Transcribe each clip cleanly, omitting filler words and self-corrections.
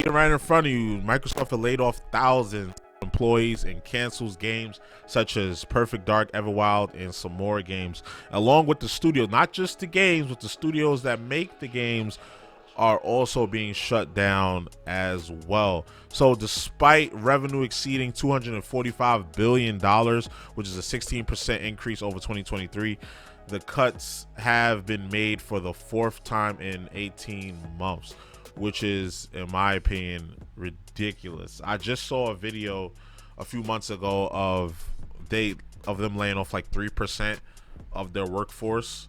right in front of you, Microsoft had laid off thousands of employees and cancels games such as Perfect Dark, Everwild, and some more games, along with the studio. Not just the games, but the studios that make the games are also being shut down as well. So despite revenue exceeding $245 billion, which is a 16% increase over 2023, the cuts have been made for the fourth time in 18 months, which is, in my opinion, ridiculous. I just saw a video a few months ago of them laying off like 3% of their workforce,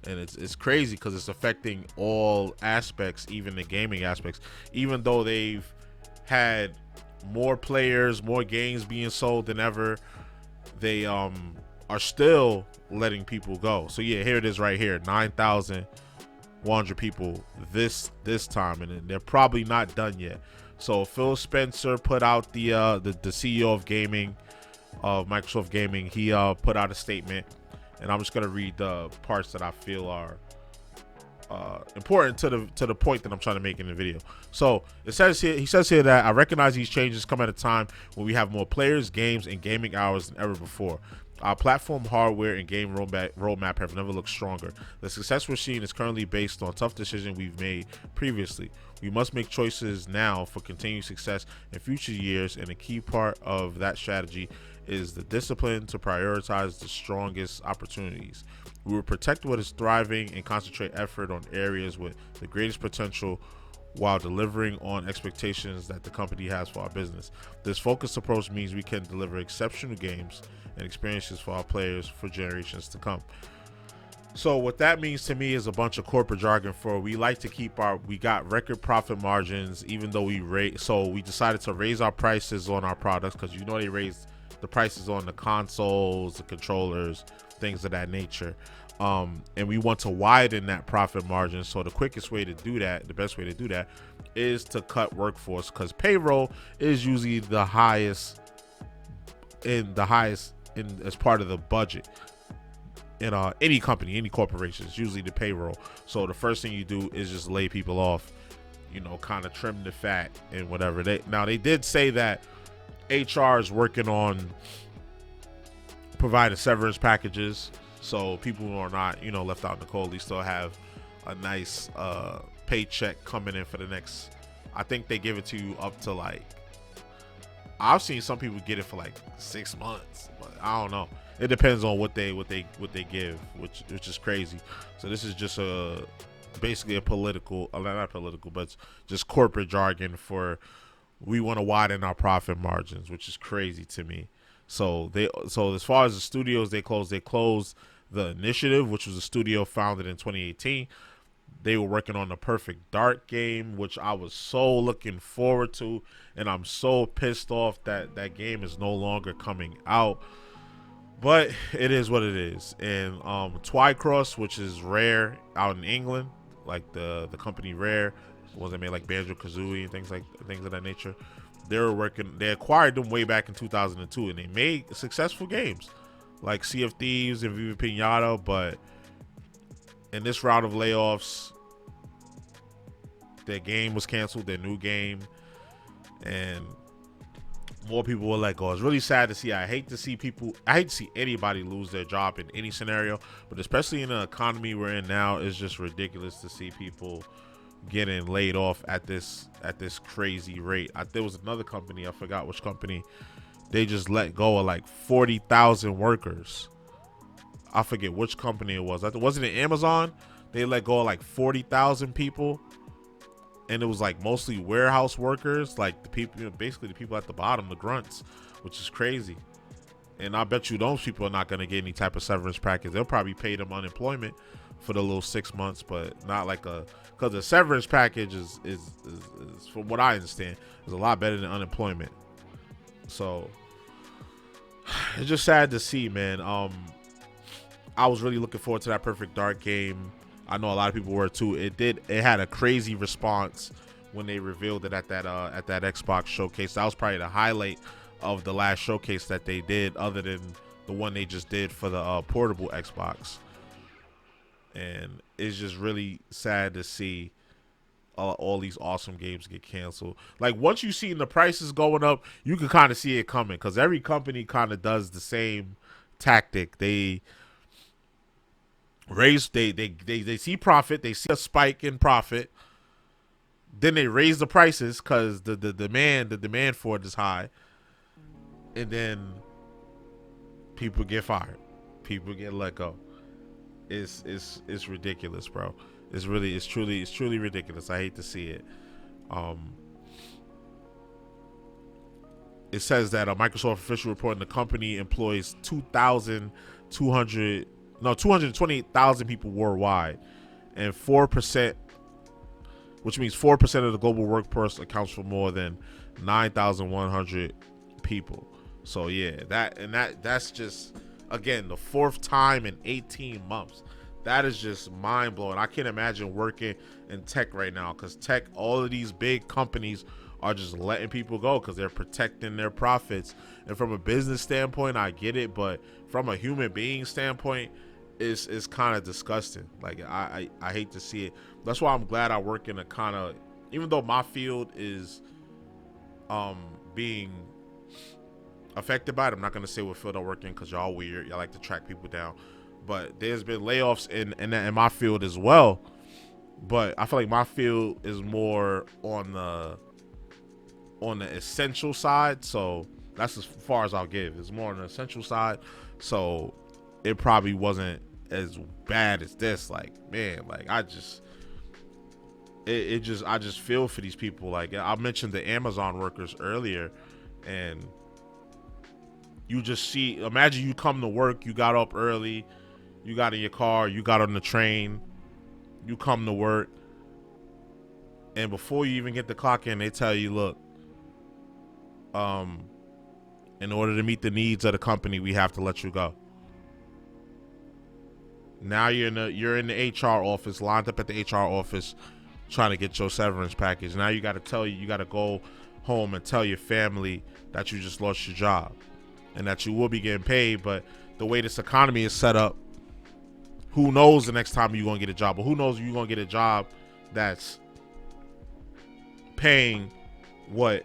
and it's crazy because it's affecting all aspects, even the gaming aspects. Even though they've had more players, more games being sold than ever, they are still letting people go. So yeah, here it is right here, 9,100 people this time, and they're probably not done yet. So Phil Spencer put out the CEO of gaming, of Microsoft Gaming. He put out a statement, and I'm just gonna read the parts that I feel are important to the point that I'm trying to make in the video. So he says here that I recognize these changes come at a time when we have more players, games, and gaming hours than ever before. Our platform, hardware, and game roadmap have never looked stronger. The success we're seeing is currently based on tough decisions we've made previously. We must make choices now for continued success in future years, and a key part of that strategy is the discipline to prioritize the strongest opportunities. We will protect what is thriving and concentrate effort on areas with the greatest potential while delivering on expectations that the company has for our business. This focused approach means we can deliver exceptional games and experiences for our players for generations to come. So what that means to me is a bunch of corporate jargon for we like to keep we got record profit margins, even though we decided to raise our prices on our products, because they raised the prices on the consoles, the controllers, things of that nature. And we want to widen that profit margin. So the quickest way to do that, the best way to do that, is to cut workforce, because payroll is usually the highest as part of the budget in any company, any corporation. It's usually the payroll. So the first thing you do is just lay people off, kind of trim the fat and whatever. They did say that HR is working on providing severance packages, so people who are not, left out in the cold, they still have a nice paycheck coming in for the next. I think they give it to you up to I've seen some people get it for 6 months, but I don't know. It depends on what they give, which is crazy. So this is just basically a political, not political, but just corporate jargon for we want to widen our profit margins, which is crazy to me. So as far as the studios, they closed the Initiative, which was a studio founded in 2018. They were working on the Perfect Dark game, which I was so looking forward to, and I'm so pissed off that that game is no longer coming out. But it is what it is. And Twycross, which is Rare out in England, like the company Rare, ones that made Banjo-Kazooie and things of that nature. They acquired them way back in 2002, and they made successful games like Sea of Thieves and Viva Piñata. But in this round of layoffs, their game was canceled, their new game, and more people were let go. It's really sad to see. I hate to see anybody lose their job in any scenario, but especially in the economy we're in now, it's just ridiculous to see people getting laid off at this crazy rate. There was another company, I forgot which company, they just let go of 40,000 workers. I forget which company it was. Wasn't it Amazon? They let go of 40,000 people, and it was mostly warehouse workers, the people, basically the people at the bottom, the grunts, which is crazy. And I bet you those people are not going to get any type of severance package. They'll probably pay them unemployment for the little 6 months, but not because the severance package is from what I understand, is a lot better than unemployment. So it's just sad to see, man. I was really looking forward to that Perfect Dark game. I know a lot of people were too. It had a crazy response when they revealed it at that Xbox showcase. That was probably the highlight of the last showcase that they did, other than the one they just did for the portable Xbox. And it's just really sad to see all these awesome games get canceled. Like once you see the prices going up, you can kind of see it coming because every company kind of does the same tactic. They raise they see profit, they see a spike in profit, then they raise the prices because the demand for it is high, and then people get fired, people get let go. It's ridiculous, bro. It's truly ridiculous. I hate to see it. Um, it says that a Microsoft official reporting the company employs 228,000 people worldwide, and 4%, which means 4% of the global workforce accounts for more than 9,100 people. So yeah, that's just again the fourth time in 18 months. That is just mind blowing. I can't imagine working in tech right now because tech, all of these big companies are just letting people go because they're protecting their profits. And from a business standpoint, I get it, but from a human being standpoint, it's kind of disgusting. Like I hate to see it. That's why I'm glad I work in a kind of, even though my field is being affected by it. I'm not gonna say what field I work in because y'all weird. Y'all like to track people down, but there's been layoffs in my field as well. But I feel like my field is more on the essential side, so that's as far as I'll give. It's more on the essential side, so it probably wasn't as bad as this. Like man, like I just feel for these people. Like I mentioned the Amazon workers earlier, and you just see, imagine you come to work, you got up early, you got in your car, you got on the train, you come to work, and before you even get the clock in, they tell you, look, in order to meet the needs of the company, we have to let you go. Now you're in the HR office, lined up at the HR office, trying to get your severance package. Now you got to go home and tell your family that you just lost your job and that you will be getting paid. But the way this economy is set up, who knows the next time you're going to get a job, or who knows you're going to get a job that's paying what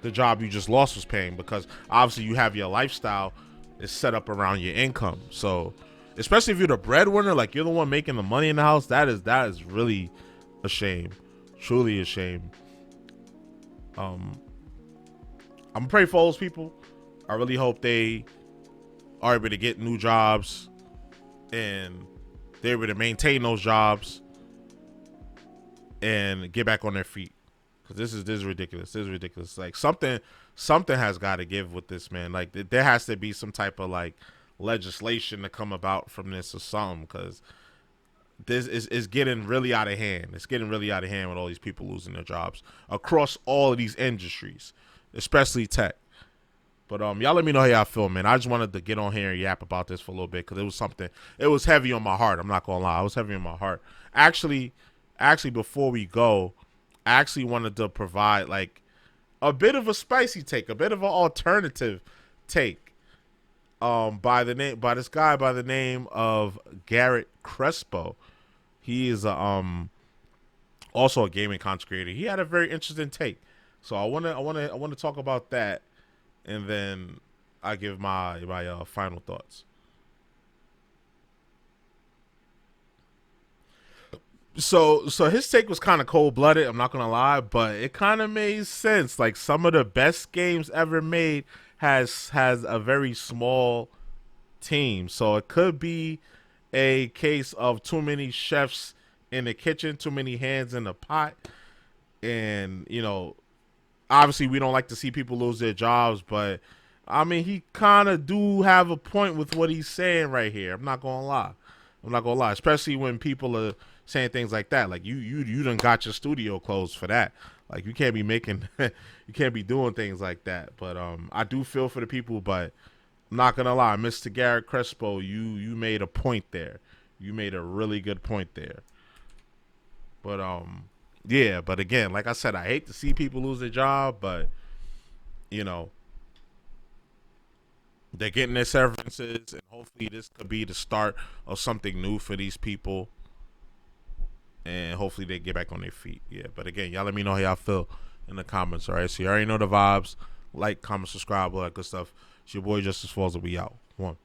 the job you just lost was paying, because obviously you have your lifestyle is set up around your income. So especially if you're the breadwinner, like you're the one making the money in the house, that is really a shame, truly a shame. I'm gonna pray for those people. I really hope they are able to get new jobs and they're able to maintain those jobs and get back on their feet. Cause this is ridiculous. This is ridiculous. Like something has got to give with this, man. Like there has to be some type of like legislation to come about from this or something. Cause this is getting really out of hand. It's getting really out of hand with all these people losing their jobs across all of these industries, especially tech. But y'all let me know how y'all feel, man. I just wanted to get on here and yap about this for a little bit because it was something. It was heavy on my heart. I'm not gonna lie. It was heavy on my heart. Actually, before we go, I actually wanted to provide like a bit of a spicy take, a bit of an alternative take. By this guy by the name of Garrett Crespo. He is also a gaming content creator. He had a very interesting take. So I wanna talk about that, and then I give my final thoughts. So his take was kind of cold blooded. I'm not gonna lie, but it kind of made sense. Like some of the best games ever made has a very small team. So it could be a case of too many chefs in the kitchen, too many hands in the pot, and obviously we don't like to see people lose their jobs, but I mean he kind of do have a point with what he's saying right here. I'm not gonna lie. Especially when people are saying things like that. Like you done got your studio closed for that. Like you can't be making, you can't be doing things like that. But I do feel for the people. But I'm not gonna lie, Mr. Garrett Crespo, you made a point there. You made a really good point there. But yeah. But again, like I said, I hate to see people lose their job, but you know they're getting their severances, and hopefully this could be the start of something new for these people. and hopefully they get back on their feet. Yeah, but again, y'all let me know how y'all feel in the comments. All right, so you already know the vibes. Like, comment, subscribe, all that good stuff. It's your boy JusticeXFalls, will be out. One.